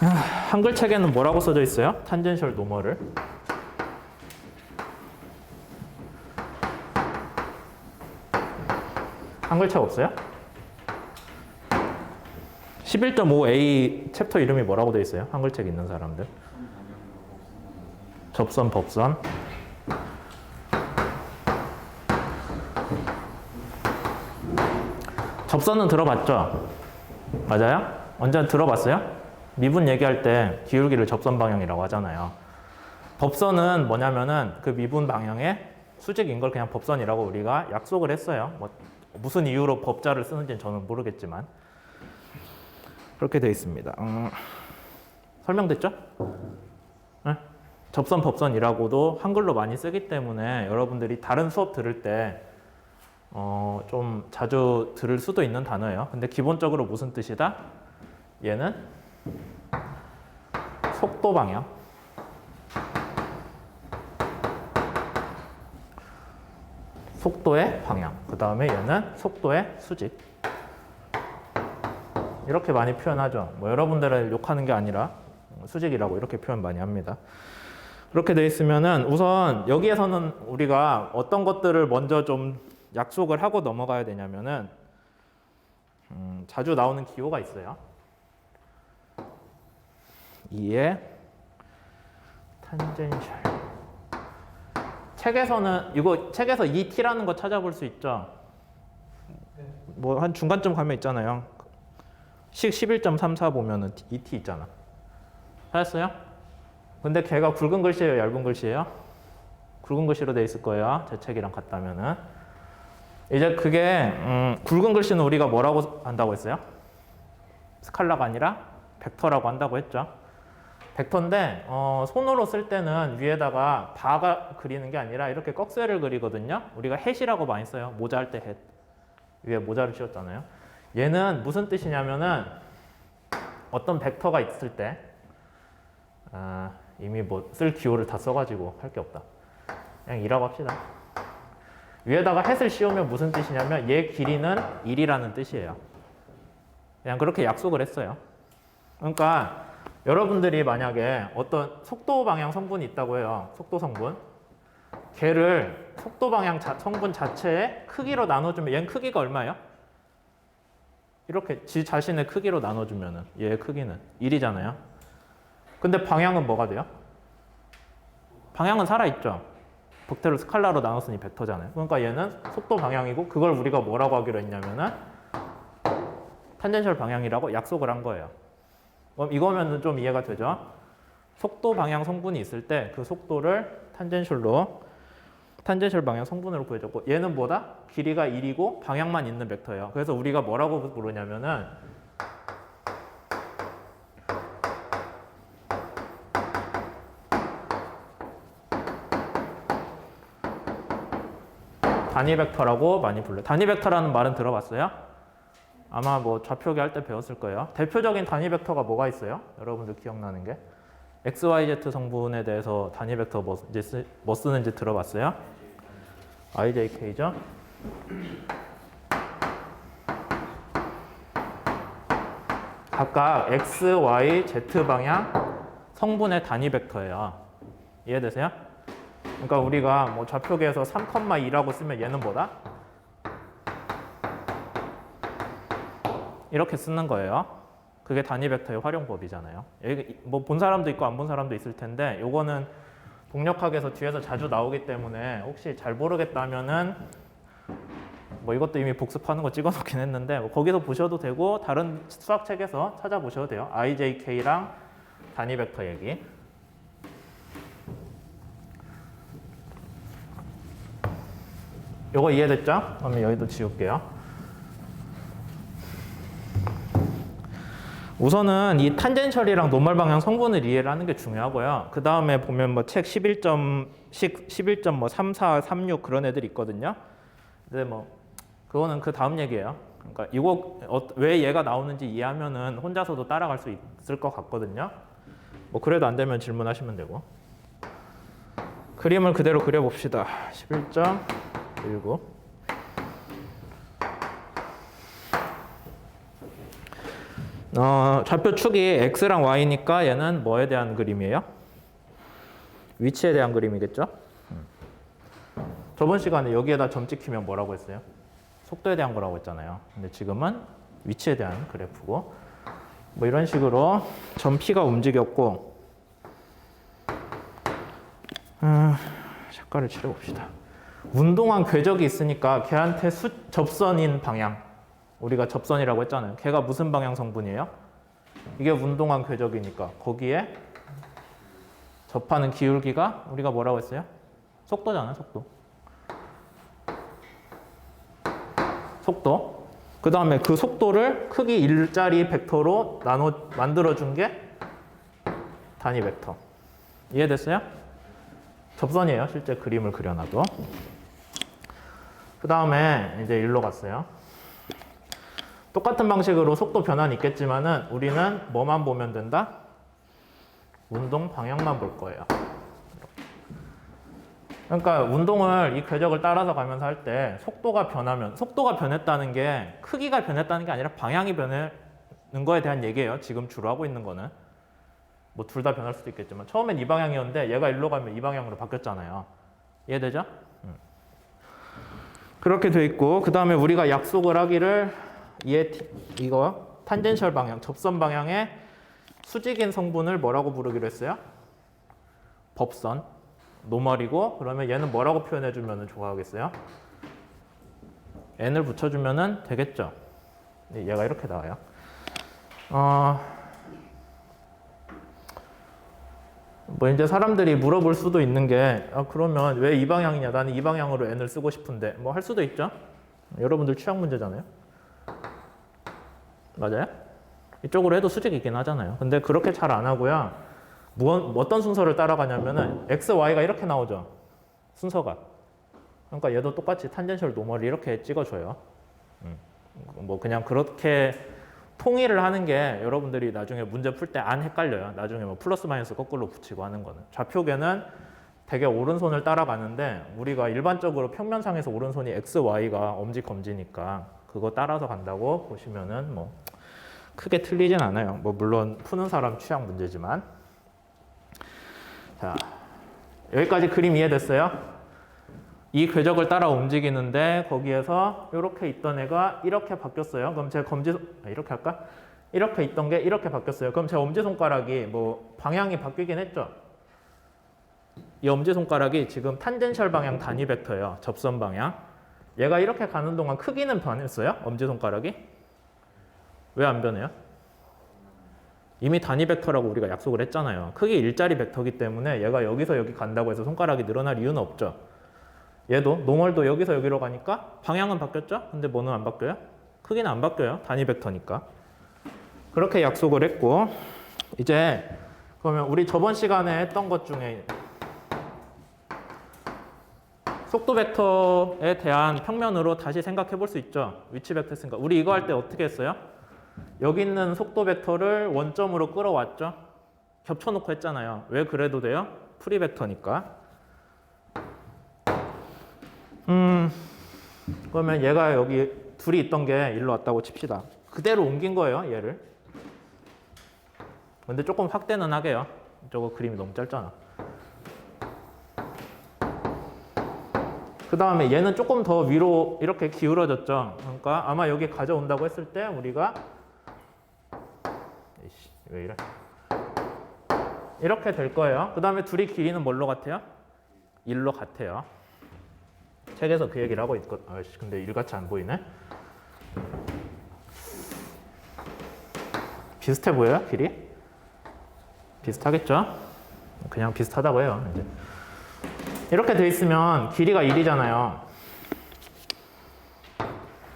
한글 책에는 뭐라고 써져 있어요? 탄젠셜 노멀을. 한글 책 없어요? 11.5A 챕터 이름이 뭐라고 돼 있어요? 한글 책 있는 사람들. 접선, 법선. 접선은 들어봤죠? 맞아요? 언제 들어봤어요? 미분 얘기할 때 기울기를 접선 방향이라고 하잖아요. 법선은 뭐냐면은 그 미분 방향의 수직인 걸 그냥 법선이라고 우리가 약속을 했어요. 뭐 무슨 이유로 법자를 쓰는지는 저는 모르겠지만 그렇게 되어 있습니다. 설명됐죠? 네? 접선, 법선이라고도 한글로 많이 쓰기 때문에 여러분들이 다른 수업 들을 때 좀 자주 들을 수도 있는 단어예요. 근데 기본적으로 무슨 뜻이다? 얘는 속도 방향. 속도의 방향. 그 다음에 얘는 속도의 수직. 이렇게 많이 표현하죠. 뭐 여러분들을 욕하는 게 아니라 수직이라고 이렇게 표현 많이 합니다. 그렇게 돼 있으면은 우선 여기에서는 우리가 어떤 것들을 먼저 좀 약속을 하고 넘어가야 되냐면은 자주 나오는 기호가 있어요. 2의 탄젠셜. 책에서는 이거 책에서 2t라는 거 찾아볼 수 있죠. 뭐 한 중간쯤 가면 있잖아요. 식 11.34 보면은 2t 있잖아. 찾았어요? 근데 걔가 굵은 글씨예요, 얇은 글씨예요? 굵은 글씨로 돼 있을 거예요. 제 책이랑 같다면은. 이제 그게 굵은 글씨는 우리가 뭐라고 한다고 했어요? 스칼라가 아니라 벡터라고 한다고 했죠. 벡터인데 손으로 쓸 때는 위에다가 바가 그리는 게 아니라 이렇게 꺽쇠를 그리거든요. 우리가 햇이라고 많이 써요. 모자 할 때 햇. 위에 모자를 씌웠잖아요. 얘는 무슨 뜻이냐면은 어떤 벡터가 있을 때 이미 뭐 쓸 기호를 다 써가지고 할 게 없다. 그냥 2라고 합시다. 위에다가 햇을 씌우면 무슨 뜻이냐면 얘 길이는 1이라는 뜻이에요. 그냥 그렇게 약속을 했어요. 그러니까 여러분들이 만약에 어떤 속도 방향 성분이 있다고 해요. 속도 성분. 걔를 속도 방향 성분 자체의 크기로 나눠주면 얘는 크기가 얼마예요? 이렇게 지 자신의 크기로 나눠주면은 얘의 크기는 1이잖아요. 근데 방향은 뭐가 돼요? 방향은 살아있죠. 벡터를 스칼라로 나눴으니 벡터잖아요. 그러니까 얘는 속도 방향이고 그걸 우리가 뭐라고 하기로 했냐면은 탄젠셜 방향이라고 약속을 한 거예요. 그럼 이거면 좀 이해가 되죠? 속도 방향 성분이 있을 때 그 속도를 탄젠셜 방향 성분으로 구해줬고 얘는 뭐다? 길이가 1이고 방향만 있는 벡터예요. 그래서 우리가 뭐라고 부르냐면은 단위 벡터라고 많이 불러요. 단위 벡터라는 말은 들어봤어요? 아마 뭐 좌표기 할 때 배웠을 거예요. 대표적인 단위 벡터가 뭐가 있어요? 여러분들 기억나는 게? XYZ 성분에 대해서 단위 벡터 뭐 쓰는지 들어봤어요? IJK죠? 각각 X, Y, Z 방향 성분의 단위 벡터예요. 이해되세요? 그러니까 우리가 뭐 좌표기에서 3,2라고 쓰면 얘는 뭐다? 이렇게 쓰는 거예요. 그게 단위 벡터의 활용법이잖아요. 뭐 본 사람도 있고 안 본 사람도 있을 텐데 요거는 동력학에서 뒤에서 자주 나오기 때문에 혹시 잘 모르겠다면은 뭐 이것도 이미 복습하는 거 찍어 놓긴 했는데 뭐 거기서 보셔도 되고 다른 수학책에서 찾아보셔도 돼요. IJK랑 단위 벡터 얘기. 요거 이해됐죠? 그러면 여기도 지울게요. 우선은 이 탄젠셜이랑 노멀 방향 성분을 이해를 하는 게 중요하고요. 그 다음에 보면 뭐 책 11.34, 36 그런 애들 있거든요. 근데 뭐 그거는 그 다음 얘기예요. 그러니까 이거 왜 얘가 나오는지 이해하면은 혼자서도 따라갈 수 있을 것 같거든요. 뭐 그래도 안 되면 질문하시면 되고. 그림을 그대로 그려봅시다. 11.19. 좌표 축이 x랑 y니까 얘는 뭐에 대한 그림이에요? 위치에 대한 그림이겠죠? 저번 시간에 여기에다 점 찍히면 뭐라고 했어요? 속도에 대한 거라고 했잖아요. 근데 지금은 위치에 대한 그래프고 뭐 이런 식으로 점 P가 움직였고 색깔을 칠해봅시다. 운동한 궤적이 있으니까 걔한테 접선인 방향 우리가 접선이라고 했잖아요. 걔가 무슨 방향 성분이에요? 이게 운동한 궤적이니까 거기에 접하는 기울기가 우리가 뭐라고 했어요? 속도잖아요. 속도. 그 다음에 그 속도를 크기 일자리 벡터로 만들어준 게 단위 벡터. 이해됐어요? 접선이에요. 실제 그림을 그려놔도. 그 다음에 이제 일로 갔어요. 똑같은 방식으로 속도 변화는 있겠지만은 우리는 뭐만 보면 된다? 운동 방향만 볼 거예요. 그러니까 운동을 이 궤적을 따라서 가면서 할 때 속도가 변했다는 게 크기가 변했다는 게 아니라 방향이 변하는 거에 대한 얘기예요. 지금 주로 하고 있는 거는. 뭐 둘 다 변할 수도 있겠지만 처음엔 이 방향이었는데 얘가 일로 가면 이 방향으로 바뀌었잖아요. 이해되죠? 그렇게 돼 있고 그 다음에 우리가 약속을 하기를 이거 탄젠셜 방향, 접선 방향의 수직인 성분을 뭐라고 부르기로 했어요? 법선. 노멀이고 그러면 얘는 뭐라고 표현해 주면 좋아하겠어요? n을 붙여주면 되겠죠. 얘가 이렇게 나와요. 뭐 이제 사람들이 물어볼 수도 있는 게 그러면 왜 이 방향이냐? 나는 이 방향으로 n을 쓰고 싶은데 뭐 할 수도 있죠. 여러분들 취향 문제잖아요. 맞아요? 이쪽으로 해도 수직이긴 하잖아요. 근데 그렇게 잘 안 하고요. 어떤 순서를 따라가냐면은 x, y가 이렇게 나오죠. 순서가. 그러니까 얘도 똑같이 탄젠셜 노멀을 이렇게 찍어줘요. 뭐 그냥 그렇게 통일을 하는 게 여러분들이 나중에 문제 풀 때 안 헷갈려요. 나중에 뭐 플러스 마이너스 거꾸로 붙이고 하는 거는. 좌표계는 되게 오른손을 따라가는데 우리가 일반적으로 평면상에서 오른손이 x, y가 엄지, 검지니까 그거 따라서 간다고 보시면은 뭐 크게 틀리진 않아요. 뭐 물론 푸는 사람 취향 문제지만. 자, 여기까지 그림 이해됐어요? 이 궤적을 따라 움직이는데 거기에서 이렇게 있던 애가 이렇게 바뀌었어요. 그럼 제 이렇게 할까? 이렇게 있던 게 이렇게 바뀌었어요. 그럼 제 엄지손가락이 뭐 방향이 바뀌긴 했죠. 이 엄지손가락이 지금 탄젠셜 방향 단위 벡터예요. 접선 방향. 얘가 이렇게 가는 동안 크기는 변했어요? 엄지손가락이? 왜 안 변해요? 이미 단위 벡터라고 우리가 약속을 했잖아요. 크기 일자리 벡터이기 때문에 얘가 여기서 여기 간다고 해서 손가락이 늘어날 이유는 없죠. 얘도 노멀도 여기서 여기로 가니까 방향은 바뀌었죠? 근데 뭐는 안 바뀌어요? 크기는 안 바뀌어요. 단위 벡터니까. 그렇게 약속을 했고 이제 그러면 우리 저번 시간에 했던 것 중에 속도 벡터에 대한 평면으로 다시 생각해 볼 수 있죠. 위치 벡터 했으니까. 우리 이거 할 때 어떻게 했어요? 여기 있는 속도 벡터를 원점으로 끌어왔죠. 겹쳐놓고 했잖아요. 왜 그래도 돼요? 프리 벡터니까. 그러면 얘가 여기 둘이 있던 게 일로 왔다고 칩시다. 그대로 옮긴 거예요, 얘를. 근데 조금 확대는 하게요. 저거 그림이 너무 짧잖아. 그 다음에 얘는 조금 더 위로 이렇게 기울어졌죠. 그러니까 아마 여기 가져온다고 했을 때 우리가 왜 이래? 이렇게 될 거예요. 그 다음에 둘이 길이는 뭘로 같아요? 1로 같아요. 책에서 그 얘기를 하고 있거든. 근데 일같이 안 보이네. 비슷해 보여요? 길이? 비슷하겠죠? 그냥 비슷하다고 해요. 이제. 이렇게 돼 있으면 길이가 1이잖아요.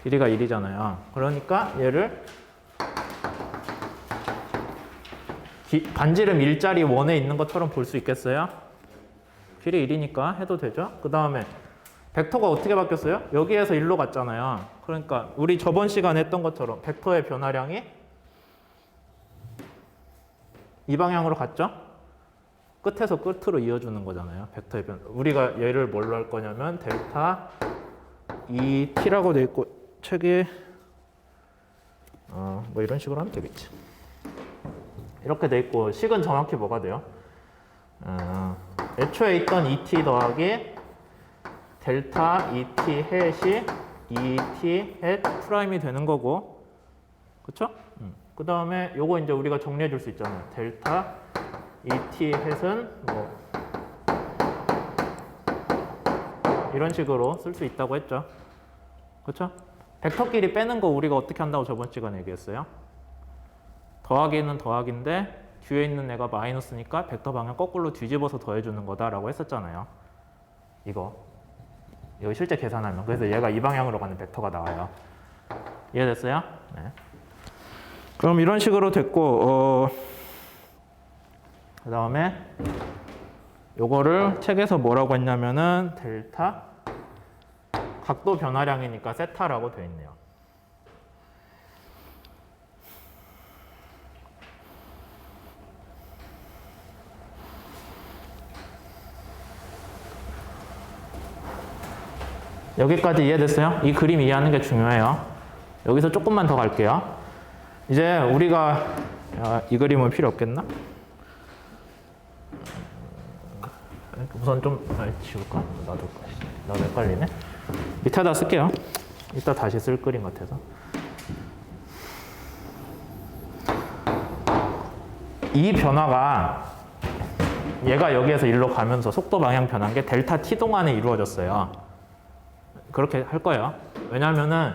길이가 1이잖아요. 그러니까 얘를 반지름 일자리 원에 있는 것처럼 볼 수 있겠어요? 길이 1이니까 해도 되죠? 그 다음에 벡터가 어떻게 바뀌었어요? 여기에서 1로 갔잖아요. 그러니까 우리 저번 시간에 했던 것처럼 벡터의 변화량이 이 방향으로 갔죠? 끝에서 끝으로 이어주는 거잖아요. 벡터의 변화. 우리가 얘를 뭘로 할 거냐면 델타 2t라고 돼 있고 책에 뭐 이런 식으로 하면 되겠지. 이렇게 돼 있고 식은 정확히 뭐가 돼요? 애초에 있던 ET 더하기 델타 ET 햇이 ET 햇 프라임이 되는 거고, 그쵸? 그 다음에 요거 이제 우리가 정리해 줄 수 있잖아요. 델타 ET 햇은 뭐 이런 식으로 쓸 수 있다고 했죠. 그쵸? 벡터끼리 빼는 거 우리가 어떻게 한다고 저번 시간에 얘기했어요? 더하기는 더하기인데 뒤에 있는 애가 마이너스니까 벡터 방향 거꾸로 뒤집어서 더해주는 거다라고 했었잖아요. 이거 실제 계산하면. 그래서 얘가 이 방향으로 가는 벡터가 나와요. 이해됐어요? 네. 그럼 이런 식으로 됐고, 그 다음에 요거를 책에서 뭐라고 했냐면은 델타 각도 변화량이니까 세타라고 되어 있네요. 여기까지 이해됐어요? 이 그림 이해하는 게 중요해요. 여기서 조금만 더 갈게요. 이제 우리가 이 그림은 필요 없겠나? 우선 좀 지울까? 나도 헷갈리네. 밑에다 쓸게요. 이따 다시 쓸 그림 같아서. 이 변화가 얘가 여기에서 일로 가면서 속도 방향 변한 게 델타 t 동안에 이루어졌어요. 그렇게 할 거예요. 왜냐면은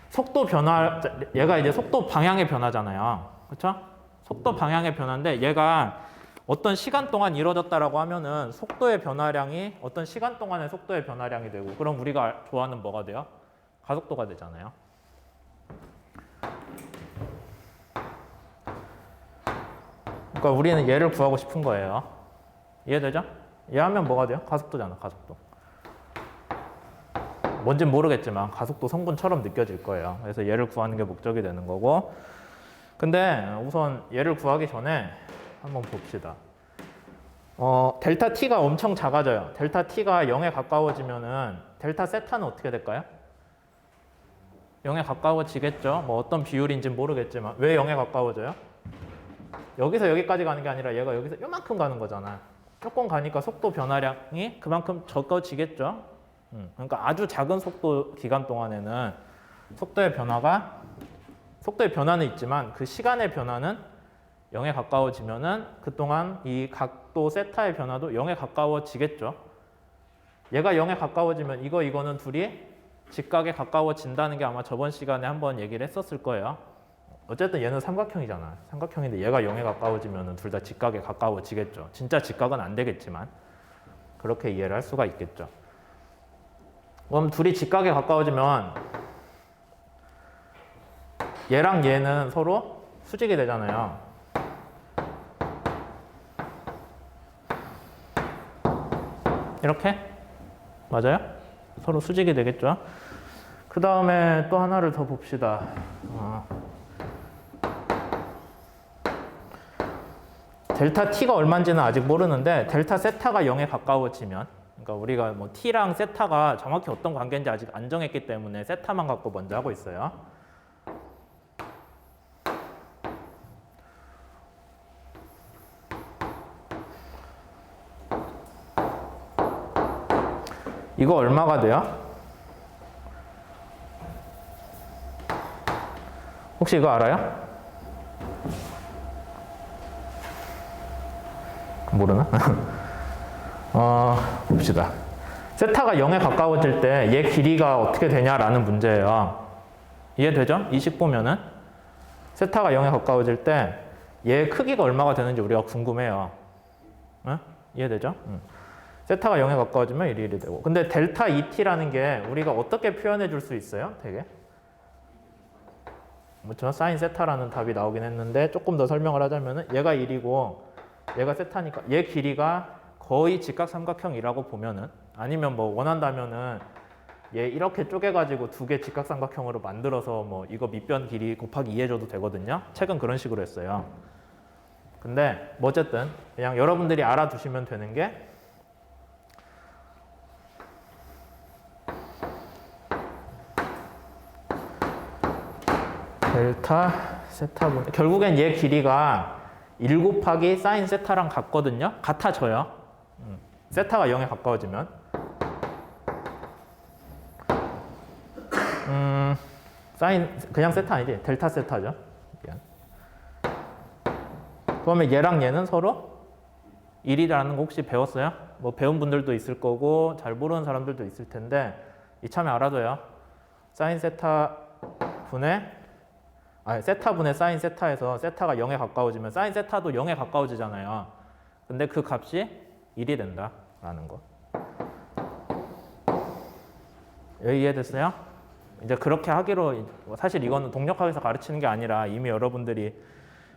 속도 변화, 얘가 이제 속도 방향의 변화잖아요. 그렇죠? 속도 방향의 변화인데 얘가 어떤 시간 동안 이루어졌다라고 하면은 속도의 변화량이 어떤 시간 동안의 속도의 변화량이 되고, 그럼 우리가 좋아하는 뭐가 돼요? 가속도가 되잖아요. 그러니까 우리는 얘를 구하고 싶은 거예요. 이해되죠? 얘하면 뭐가 돼요? 가속도잖아, 가속도. 뭔진 모르겠지만 가속도 성분처럼 느껴질 거예요. 그래서 얘를 구하는 게 목적이 되는 거고, 근데 우선 얘를 구하기 전에 한번 봅시다. 델타 t가 엄청 작아져요. 델타 t가 0에 가까워지면은 델타 세타는 어떻게 될까요? 0에 가까워지겠죠. 뭐 어떤 비율인지 모르겠지만. 왜 0에 가까워져요? 여기서 여기까지 가는 게 아니라 얘가 여기서 요만큼 가는 거잖아. 조금 가니까 속도 변화량이 그만큼 적어지겠죠. 그러니까 아주 작은 속도 기간 동안에는 속도의 변화는 있지만 그 시간의 변화는 0에 가까워지면은 그동안 이 각도 세타의 변화도 0에 가까워지겠죠. 얘가 0에 가까워지면 이거는 둘이 직각에 가까워진다는 게 아마 저번 시간에 한번 얘기를 했었을 거예요. 어쨌든 얘는 삼각형이잖아. 삼각형인데 얘가 0에 가까워지면은 둘 다 직각에 가까워지겠죠. 진짜 직각은 안 되겠지만 그렇게 이해를 할 수가 있겠죠. 그럼 둘이 직각에 가까워지면 얘랑 얘는 서로 수직이 되잖아요. 이렇게? 맞아요? 서로 수직이 되겠죠? 그 다음에 또 하나를 더 봅시다. 델타 t가 얼마인지는 아직 모르는데 델타 세타가 0에 가까워지면, 그러니까 우리가 뭐 t랑 세타가 정확히 어떤 관계인지 아직 안 정했기 때문에 세타만 갖고 먼저 하고 있어요. 이거 얼마가 돼요? 혹시 이거 알아요? 모르나? 봅시다. 세타가 0에 가까워질 때 얘 길이가 어떻게 되냐라는 문제예요. 이해되죠? 이 식 보면은 세타가 0에 가까워질 때 얘 크기가 얼마가 되는지 우리가 궁금해요. 응? 이해되죠? 세타가 0에 가까워지면 1이 되고. 근데 델타 ET라는 게 우리가 어떻게 표현해 줄 수 있어요? 되게? 그렇죠? 사인 세타라는 답이 나오긴 했는데 조금 더 설명을 하자면은 얘가 1이고 얘가 세타니까 얘 길이가 거의 직각삼각형이라고 보면은, 아니면 뭐 원한다면은 얘 이렇게 쪼개가지고 두 개 직각삼각형으로 만들어서 뭐 이거 밑변 길이 곱하기 2 해줘도 되거든요. 책은 그런 식으로 했어요. 근데 뭐 어쨌든 그냥 여러분들이 알아두시면 되는 게 델타 세타분 결국엔 얘 길이가 1 곱하기 사인 세타랑 같거든요. 같아져요. 세타가 0에 가까워지면 사인 그냥 세타 아니지 델타 세타죠. 미안. 그러면 얘랑 얘는 서로 1이라는 거 혹시 배웠어요? 뭐 배운 분들도 있을 거고 잘 모르는 사람들도 있을 텐데 이참에 알아둬요. 사인 세타 분의 세타 분의 사인 세타에서 세타가 0에 가까워지면 사인 세타도 0에 가까워지잖아요. 근데 그 값이 1이 된다라는 거. 여기 이해됐어요? 이제 그렇게 하기로 사실 이거는 동력학에서 가르치는 게 아니라 이미 여러분들이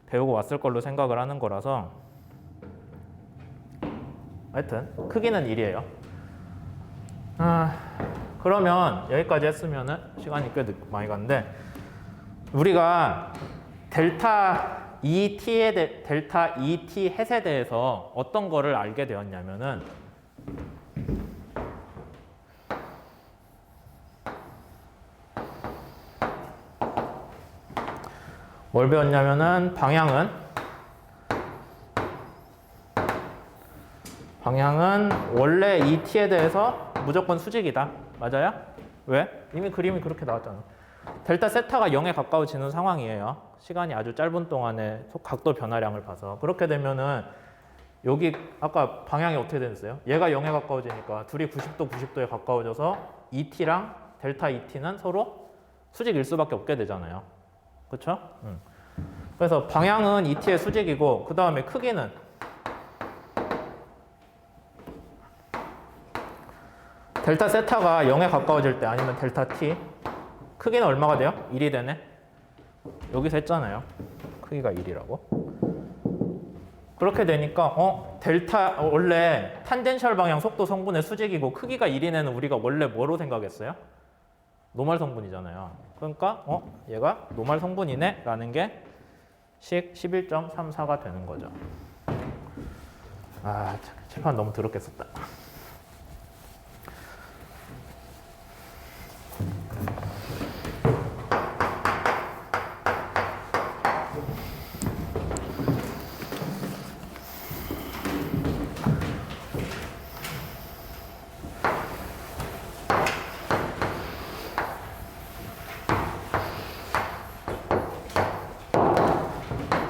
배우고 왔을 걸로 생각을 하는 거라서 하여튼 크기는 1이에요. 그러면 여기까지 했으면은 시간이 꽤 많이 갔는데 우리가 델타 델타 2t 햇에 대해서 어떤 거를 알게 되었냐면은 뭘 배웠냐면은 방향은 원래 이 t에 대해서 무조건 수직이다. 맞아요? 왜? 이미 그림이 그렇게 나왔잖아. 델타 세타가 0에 가까워지는 상황이에요. 시간이 아주 짧은 동안에 각도 변화량을 봐서. 그렇게 되면은 여기 아까 방향이 어떻게 됐어요? 얘가 0에 가까워지니까 둘이 90도 90도에 가까워져서 2t랑 델타 2t는 서로 수직일 수밖에 없게 되잖아요. 그렇죠? 그래서 방향은 2t의 수직이고 그 다음에 크기는 델타 세타가 0에 가까워질 때 아니면 델타 t 크기는 얼마가 돼요? 1이 되네. 여기서 했잖아요. 크기가 1이라고. 그렇게 되니까 델타 원래 탄젠셜 방향 속도 성분의 수직이고 크기가 1인 애는 우리가 원래 뭐로 생각했어요? 노말 성분이잖아요. 그러니까 얘가 노말 성분이네 라는 게 식 11.34가 되는 거죠. 칠판 너무 더럽게 썼다.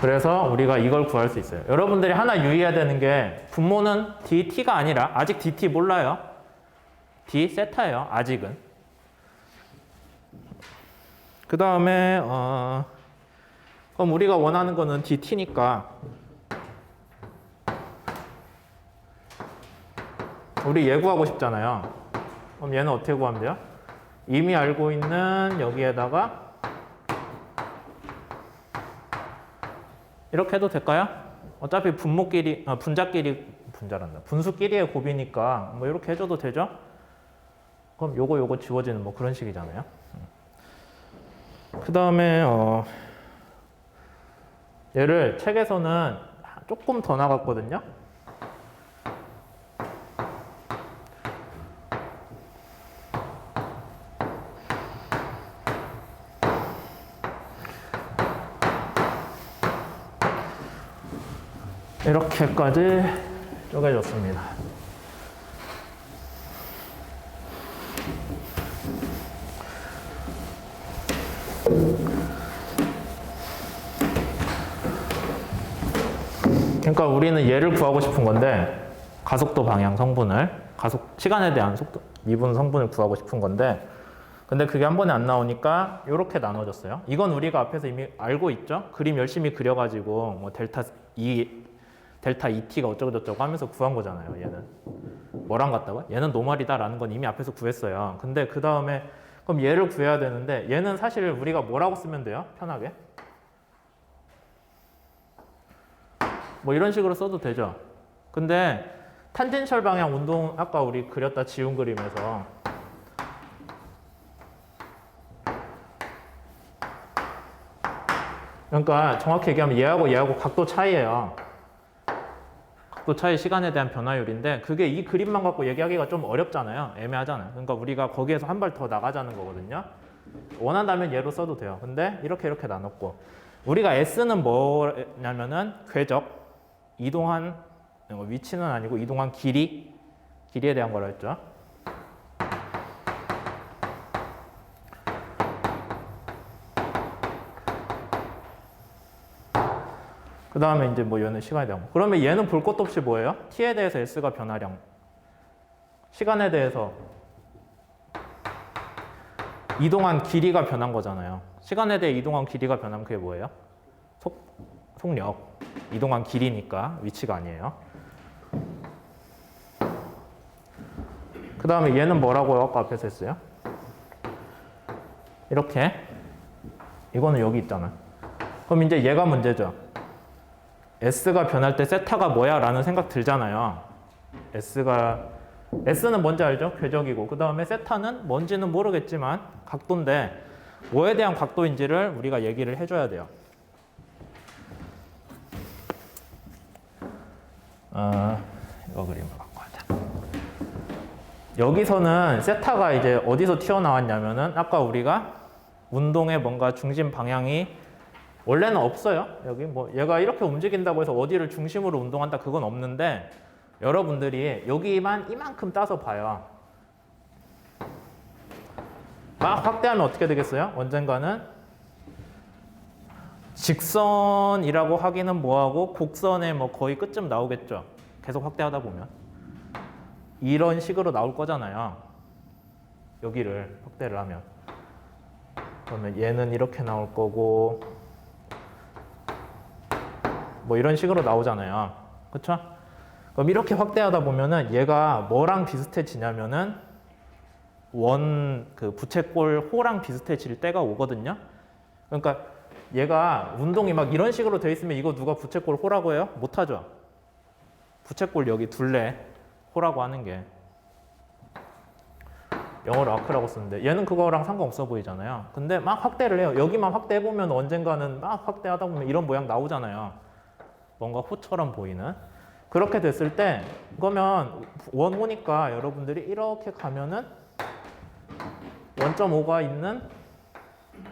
그래서 우리가 이걸 구할 수 있어요. 여러분들이 하나 유의해야 되는 게 분모는 dt가 아니라 아직 dt 몰라요. d 세타예요. 아직은. 그 다음에 그럼 우리가 원하는 거는 dt니까 우리 얘 구하고 싶잖아요. 그럼 얘는 어떻게 구하면 돼요? 이미 알고 있는 여기에다가 이렇게 해도 될까요? 어차피 분수끼리의 곱이니까 뭐 이렇게 해줘도 되죠? 그럼 요거 지워지는 뭐 그런 식이잖아요. 그 다음에 얘를 책에서는 조금 더 나갔거든요. 이렇게까지 쪼개졌습니다. 그러니까 우리는 얘를 구하고 싶은 건데 가속도 방향 성분을 시간에 대한 속도 미분 성분을 구하고 싶은 건데 근데 그게 한 번에 안 나오니까 이렇게 나눠졌어요. 이건 우리가 앞에서 이미 알고 있죠. 그림 열심히 그려가지고 뭐 델타 2t가 어쩌고저쩌고 하면서 구한 거잖아요. 얘는 뭐랑 같다고? 얘는 노멀이다 라는 건 이미 앞에서 구했어요. 근데 그 다음에 그럼 얘를 구해야 되는데 얘는 사실 우리가 뭐라고 쓰면 돼요? 편하게 뭐 이런 식으로 써도 되죠. 근데 탄젠셜 방향 운동 아까 우리 그렸다 지운 그림에서 그러니까 정확히 얘기하면 얘하고 각도 차이예요. 각도 차이 시간에 대한 변화율인데 그게 이 그림만 갖고 얘기하기가 좀 어렵잖아요. 애매하잖아요. 그러니까 우리가 거기에서 한 발 더 나가자는 거거든요. 원한다면 얘로 써도 돼요. 근데 이렇게 나눴고 우리가 S는 뭐냐면은 궤적, 이동한 위치는 아니고 이동한 길이에 대한 거라 했죠. 그 다음에 이제 뭐 얘는 시간에 대한 거. 그러면 얘는 볼 것도 없이 뭐예요? t에 대해서 s가 변화량, 시간에 대해서 이동한 길이가 변한 거잖아요. 시간에 대해 이동한 길이가 변하면 그게 뭐예요? 속력. 이동한 길이니까 위치가 아니에요. 그 다음에 얘는 뭐라고요? 아까 앞에서 했어요? 이렇게. 이거는 여기 있잖아. 그럼 이제 얘가 문제죠. S가 변할 때 세타가 뭐야? 라는 생각 들잖아요. S는 뭔지 알죠? 궤적이고 그 다음에 세타는 뭔지는 모르겠지만 각도인데 뭐에 대한 각도인지를 우리가 얘기를 해줘야 돼요. 이거 그림을 갖고 하자. 여기서는 세타가 이제 어디서 튀어나왔냐면은 아까 우리가 운동의 뭔가 중심 방향이 원래는 없어요. 여기 뭐 얘가 이렇게 움직인다고 해서 어디를 중심으로 운동한다 그건 없는데 여러분들이 여기만 이만큼 따서 봐요. 막 확대하면 어떻게 되겠어요? 언젠가는 직선이라고 하기는 뭐하고 곡선의 뭐 거의 끝쯤 나오겠죠. 계속 확대하다 보면 이런 식으로 나올 거잖아요. 여기를 확대를 하면 그러면 얘는 이렇게 나올 거고 뭐 이런 식으로 나오잖아요. 그렇죠? 그럼 이렇게 확대하다 보면은 얘가 뭐랑 비슷해지냐면은 그 부채꼴 호랑 비슷해질 때가 오거든요. 그러니까 얘가 운동이 막 이런 식으로 돼 있으면 이거 누가 부채꼴 호라고 해요? 못하죠. 부채꼴 여기 둘레 호라고 하는 게 영어로 아크라고 쓰는데 얘는 그거랑 상관없어 보이잖아요. 근데 막 확대를 해요. 여기만 확대해보면 언젠가는 막 확대하다 보면 이런 모양 나오잖아요. 뭔가 호처럼 보이는. 그렇게 됐을 때 그러면 원호니까 여러분들이 이렇게 가면은 1.5가 있는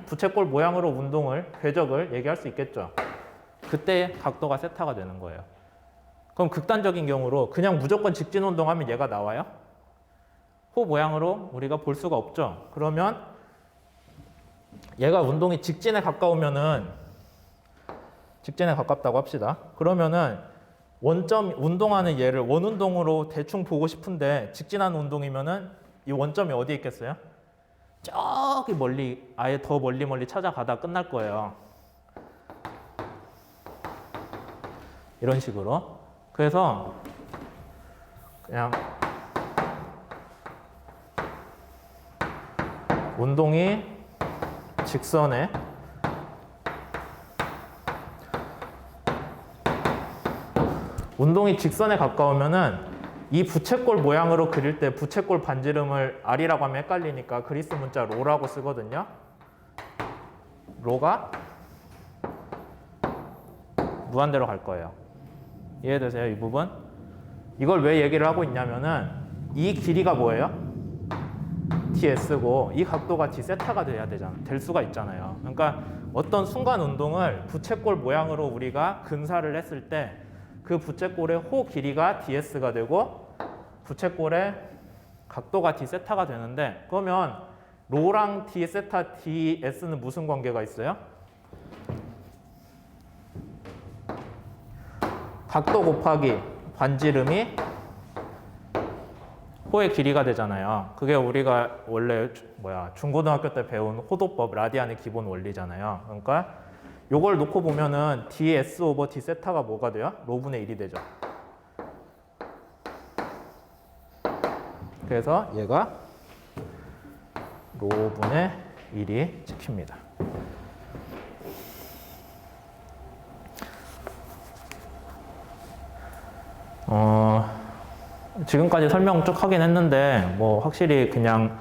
부채꼴 모양으로 운동을, 궤적을 얘기할 수 있겠죠. 그때 각도가 세타가 되는 거예요. 그럼 극단적인 경우로 그냥 무조건 직진 운동하면 얘가 나와요? 호 모양으로 우리가 볼 수가 없죠. 그러면 얘가 운동이 직진에 가까우면은 직진에 가깝다고 합시다. 그러면은 운동하는 얘를 원운동으로 대충 보고 싶은데 직진하는 운동이면은 이 원점이 어디에 있겠어요? 저기 멀리, 아예 더 멀리 찾아가다 끝날 거예요. 이런 식으로. 그래서 그냥 운동이 직선에 가까우면은 이 부채꼴 모양으로 그릴 때 부채꼴 반지름을 R이라고 하면 헷갈리니까 그리스 문자 로라고 쓰거든요. 로가 무한대로 갈 거예요. 이해되세요? 이 부분? 이걸 왜 얘기를 하고 있냐면은 이 길이가 뭐예요? ds고 이 각도가 d세타가 될 수가 있잖아요. 그러니까 어떤 순간 운동을 부채꼴 모양으로 우리가 근사를 했을 때 그 부채꼴의 호 길이가 ds가 되고 부채꼴의 각도가 d세타가 되는데 그러면 로랑 d세타 ds는 무슨 관계가 있어요? 각도 곱하기 반지름이 호의 길이가 되잖아요. 그게 우리가 원래 중고등학교 때 배운 호도법 라디안의 기본 원리잖아요. 그러니까 요걸 놓고 보면은 ds 오버 d 세타가 뭐가 돼요? 로분의 1이 되죠. 그래서 얘가 로분의 1이 찍힙니다. 지금까지 설명 쭉 하긴 했는데 뭐 확실히 그냥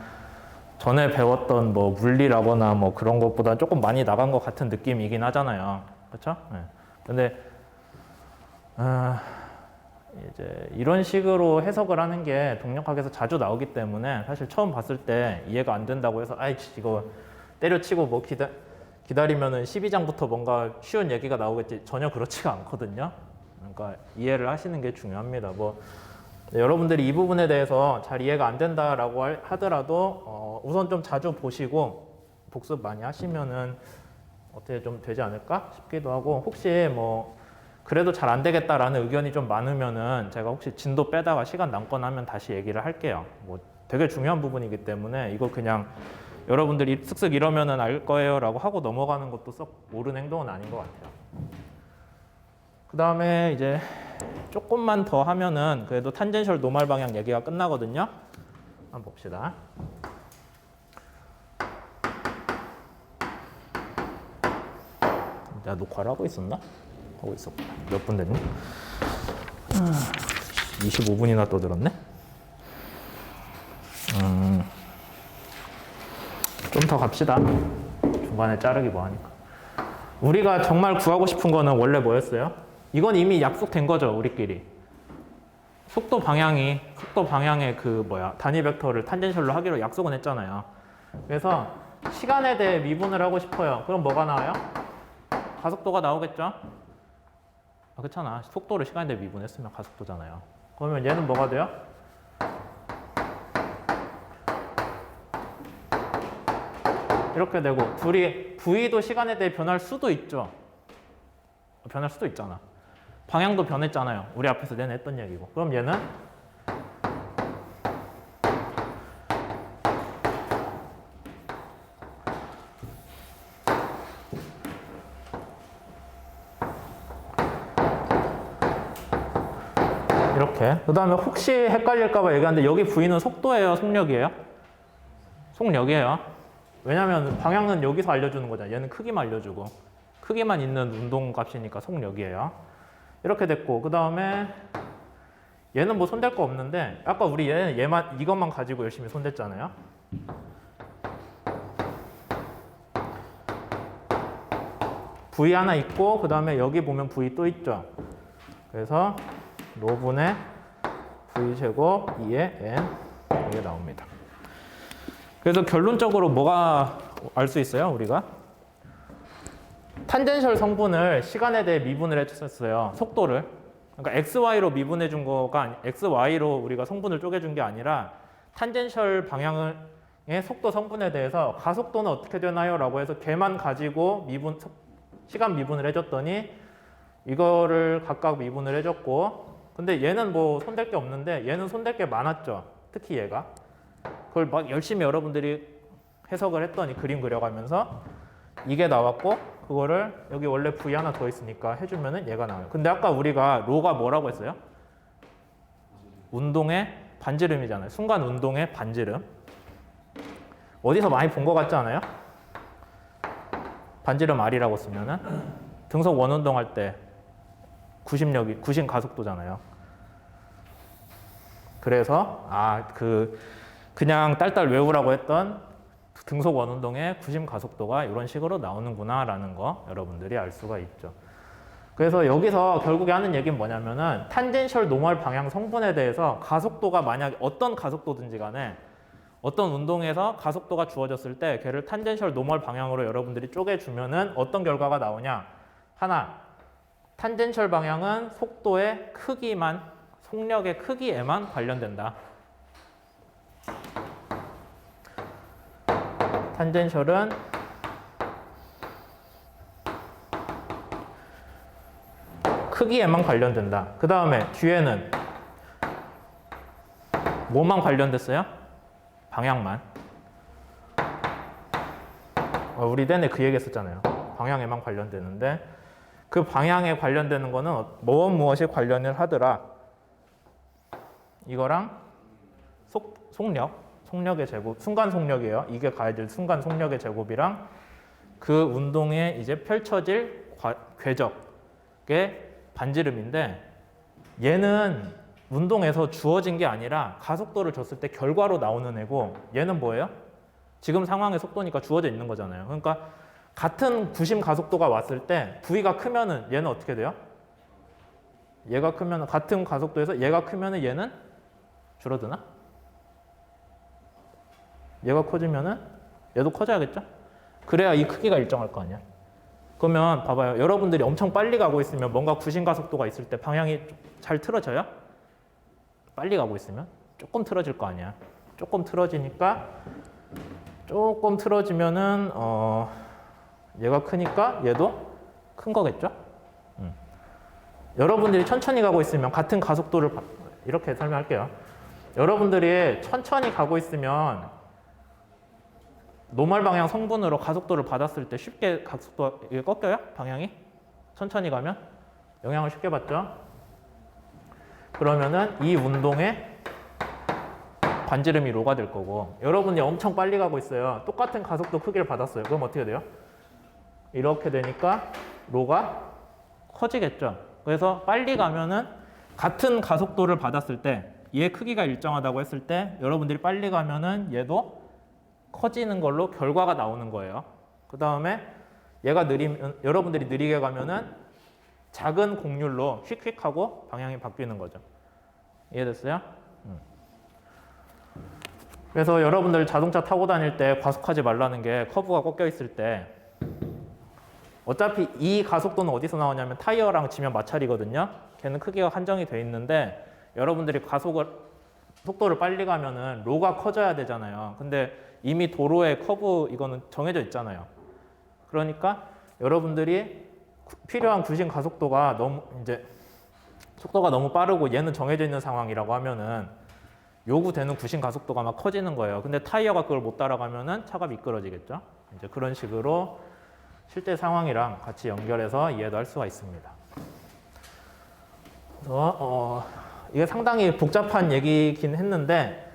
전에 배웠던 뭐 물리라거나 뭐 그런 것보다 조금 많이 나간 것 같은 느낌이긴 하잖아요. 그렇죠? 네. 근데 이제 이런 식으로 해석을 하는 게 동력학에서 자주 나오기 때문에 사실 처음 봤을 때 이해가 안 된다고 해서 아이 이거 때려치고 뭐 기다리면은 12장부터 뭔가 쉬운 얘기가 나오겠지. 전혀 그렇지가 않거든요. 그러니까 이해를 하시는 게 중요합니다. 뭐 여러분들이 이 부분에 대해서 잘 이해가 안 된다라고 하더라도 우선 좀 자주 보시고 복습 많이 하시면은 어떻게 좀 되지 않을까 싶기도 하고, 혹시 뭐 그래도 잘 안 되겠다라는 의견이 좀 많으면은 제가 혹시 진도 빼다가 시간 남거나 하면 다시 얘기를 할게요. 뭐 되게 중요한 부분이기 때문에 이거 그냥 여러분들이 쓱쓱 이러면은 알 거예요라고 하고 넘어가는 것도 썩 옳은 행동은 아닌 것 같아요. 그 다음에 이제 조금만 더 하면은 그래도 탄젠셜 노멀 방향 얘기가 끝나거든요. 한번 봅시다. 내가 녹화를 하고 있었나? 하고 있었구나. 몇 분 됐니? 25분이나 떠들었네? 좀 더 갑시다. 중간에 자르기 뭐하니까. 우리가 정말 구하고 싶은 거는 원래 뭐였어요? 이건 이미 약속된 거죠, 우리끼리. 속도 방향의 단위 벡터를 탄젠셜로 하기로 약속은 했잖아요. 그래서 시간에 대해 미분을 하고 싶어요. 그럼 뭐가 나와요? 가속도가 나오겠죠? 그렇잖아. 속도를 시간에 대해 미분했으면 가속도잖아요. 그러면 얘는 뭐가 돼요? 이렇게 되고, 둘이 V도 시간에 대해 변할 수도 있죠. 변할 수도 있잖아. 방향도 변했잖아요. 우리 앞에서 내내 했던 얘기고. 그럼 얘는 이렇게. 그 다음에 혹시 헷갈릴까봐 얘기하는데 여기 V는 속도예요? 속력이에요? 속력이에요. 왜냐면 방향은 여기서 알려주는 거잖아요. 얘는 크기만 알려주고. 크기만 있는 운동값이니까 속력이에요. 이렇게 됐고, 그 다음에 얘는 뭐 손댈 거 없는데, 아까 우리 얘만 이것만 가지고 열심히 손댔잖아요. V 하나 있고, 그 다음에 여기 보면 V 또 있죠. 그래서 로분의 V제곱 2의 N 이게 나옵니다. 그래서 결론적으로 뭐가 알 수 있어요, 우리가? 탄젠셜 성분을 시간에 대해 미분을 해줬었어요. 속도를. 그러니까 XY로 미분해 준 거가 XY로 우리가 성분을 쪼개준 게 아니라 탄젠셜 방향의 속도 성분에 대해서 가속도는 어떻게 되나요? 라고 해서 걔만 가지고 시간 미분을 해줬더니 이거를 각각 미분을 해줬고, 근데 얘는 뭐 손댈 게 없는데 얘는 손댈 게 많았죠. 특히 얘가. 그걸 막 열심히 여러분들이 해석을 했더니 그림 그려가면서 이게 나왔고, 그거를 여기 원래 V 하나 더 있으니까 해주면은 얘가 나와요. 근데 아까 우리가 로가 뭐라고 했어요? 운동의 반지름이잖아요. 순간 운동의 반지름. 어디서 많이 본 것 같지 않아요? 반지름 R이라고 쓰면은 등속 원운동 할 때 구심 가속도잖아요. 그래서 그냥 딸딸 외우라고 했던 등속 원운동의 구심 가속도가 이런 식으로 나오는구나 라는 거 여러분들이 알 수가 있죠. 그래서 여기서 결국에 하는 얘기는 뭐냐면은 탄젠셜 노멀 방향 성분에 대해서 가속도가 만약 어떤 가속도든지 간에 어떤 운동에서 가속도가 주어졌을 때 걔를 탄젠셜 노멀 방향으로 여러분들이 쪼개주면은 어떤 결과가 나오냐. 하나, 탄젠셜 방향은 속도의 크기만, 속력의 크기에만 관련된다. 탄젠셜은 크기에만 관련된다. 그 다음에 뒤에는 뭐만 관련됐어요? 방향만. 우리 내내 그 얘기 했었잖아요. 방향에만 관련되는데 그 방향에 관련되는 거는 무엇이 관련을 하더라. 이거랑 속력의 제곱, 순간 속력이에요. 이게 가해질 순간 속력의 제곱이랑 그 운동에 이제 펼쳐질 궤적의 반지름인데, 얘는 운동에서 주어진 게 아니라 가속도를 줬을 때 결과로 나오는 애고, 얘는 뭐예요? 지금 상황의 속도니까 주어져 있는 거잖아요. 그러니까 같은 구심 가속도가 왔을 때 V가 크면은 얘는 어떻게 돼요? 얘가 크면 같은 가속도에서 얘가 크면은 얘는 줄어드나? 얘가 커지면은 얘도 커져야겠죠? 그래야 이 크기가 일정할 거 아니야. 그러면 봐봐요. 여러분들이 엄청 빨리 가고 있으면 뭔가 구신 가속도가 있을 때 방향이 잘 틀어져요? 빨리 가고 있으면 조금 틀어질 거 아니야. 조금 틀어지니까 조금 틀어지면은 얘가 크니까 얘도 큰 거겠죠? 여러분들이 천천히 가고 있으면 같은 가속도를 이렇게 설명할게요. 여러분들이 천천히 가고 있으면 노멀 방향 성분으로 가속도를 받았을 때 쉽게 가속도가 이게 꺾여요? 방향이? 천천히 가면? 영향을 쉽게 받죠? 그러면은 이 운동의 반지름이 로가 될 거고, 여러분이 엄청 빨리 가고 있어요. 똑같은 가속도 크기를 받았어요. 그럼 어떻게 돼요? 이렇게 되니까 로가 커지겠죠. 그래서 빨리 가면은 같은 가속도를 받았을 때 얘 크기가 일정하다고 했을 때 여러분들이 빨리 가면은 얘도 커지는 걸로 결과가 나오는 거예요. 그 다음에 얘가 느리면 여러분들이 느리게 가면은 작은 곡률로 휙휙 하고 방향이 바뀌는 거죠. 이해됐어요? 그래서 여러분들 자동차 타고 다닐 때 과속하지 말라는 게 커브가 꺾여 있을 때 어차피 이 가속도는 어디서 나오냐면 타이어랑 지면 마찰이거든요. 걔는 크기가 한정이 돼 있는데 여러분들이 속도를 빨리 가면은 로가 커져야 되잖아요. 근데 이미 도로의 커브 이거는 정해져 있잖아요. 그러니까 여러분들이 필요한 구신 가속도가 속도가 너무 빠르고 얘는 정해져 있는 상황이라고 하면은 요구되는 구신 가속도가 막 커지는 거예요. 근데 타이어가 그걸 못 따라가면은 차가 미끄러지겠죠. 이제 그런 식으로 실제 상황이랑 같이 연결해서 이해도 할 수가 있습니다. 그래서 이게 상당히 복잡한 얘기긴 했는데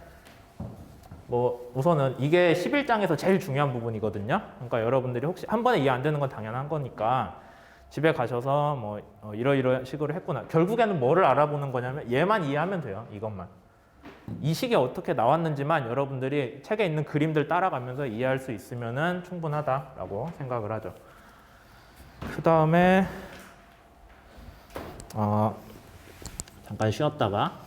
우선은 이게 11장에서 제일 중요한 부분이거든요. 그러니까 여러분들이 혹시 한 번에 이해 안 되는 건 당연한 거니까 집에 가셔서 이러이러한 식으로 했구나. 결국에는 뭐를 알아보는 거냐면 얘만 이해하면 돼요. 이것만. 이 식이 어떻게 나왔는지만 여러분들이 책에 있는 그림들 따라가면서 이해할 수 있으면은 충분하다라고 생각을 하죠. 그 다음에 잠깐 쉬었다가